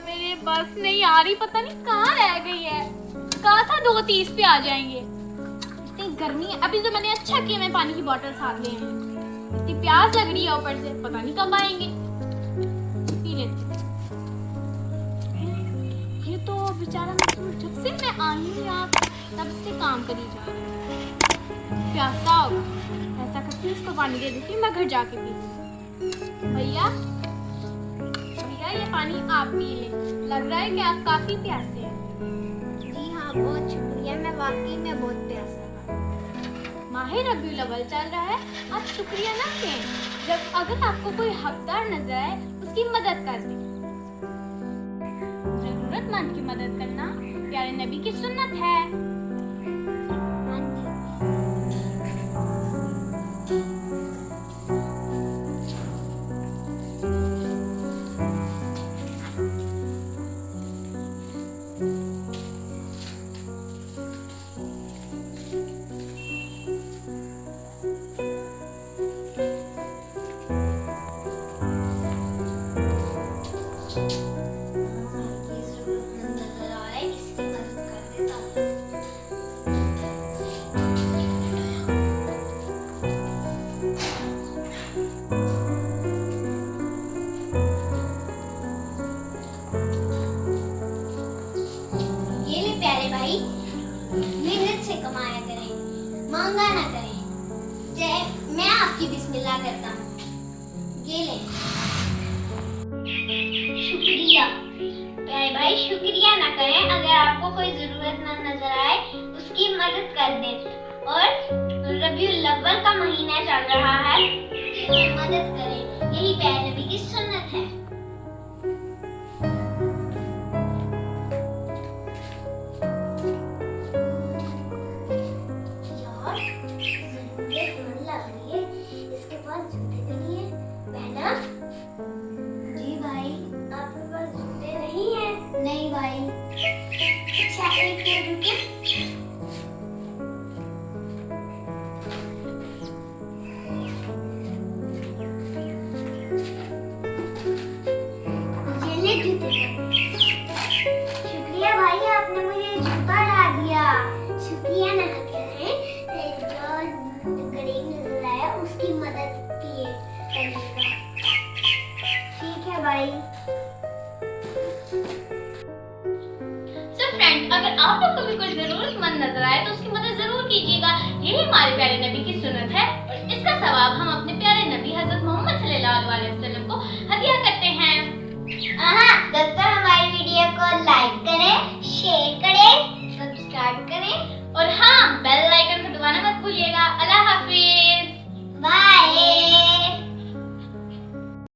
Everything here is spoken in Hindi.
मेरे बस नहीं आ रही, पता नहीं कहाँ रह गई है। कहा था 2:30 पे आ जाएंगे। इतनी गर्मी है। अभी तो मैंने अच्छा किया मैं पानी की बोतल साथ ले आई हूँ। इतनी प्यास लग रही है ऊपर से, पता नहीं कब आएंगे। पी लेते। ये तो बेचारा मजदूर जब से मैं आई हूँ यहाँ तब से काम करी जा रहा है। प्यासा होगा। ऐसा करती हूँ उसको पानी दे देती हूँ, मैं घर जाके पी। भैया ये पानी आप पी ले। लग रहा है कि आप काफी प्यासे हैं। जी हाँ, बहुत शुक्रिया। मैं वाकई में बहुत प्यासा हूँ। माहे रबीउल अव्वल चल रहा है, आप शुक्रिया ना कहें। जब अगर आपको कोई हकदार नजर आए उसकी मदद कर दें। जरूरतमंद की मदद करना प्यारे नबी की सुन्नत है। हाँ जी। मेहनत से कमाया करें, मांगा ना करें। मैं आपकी बिस्मिल्लाह करता हूँ। ये लें। शुक्रिया प्यारे भाई, शुक्रिया ना करें। अगर आपको कोई जरूरतमंद नजर आए उसकी मदद कर दें। और रबीउल अव्वल का महीना चल रहा है, मदद करें। यही प्यारे नबी की सुन्नत है। इसके पास जूते नहीं है। बहना जी भाई, आपके पास जूते नहीं है? नहीं भाई। अच्छा, एक मिनट रुकिए। ये ले जूते। शुक्रिया भाई, आपने मुझे जूता ला दिया। शुक्रिया ना करें। जो गरीब नजर आया उसकी मदद किए करने का। ठीक है भाई। सो फ्रेंड्स, अगर आप लोग को भी कोई जरूरतमंद नजर आए तो उसकी मदद जरूर कीजिएगा। यही हमारे प्यारे नबी की सुन्नत है और इसका सवाब हम अपने प्यारे नबी हजरत मोहम्मद सल्लल्लाहु अलैहि वसल्लम को हदिया करते हैं। दोस्तों, हमारी वीडियो को लाइक करें, शेयर करें, सब्सक्राइब करें और हाँ, बेल आइकन को दबाना मत भूलिएगा। अल्लाह हाफिज।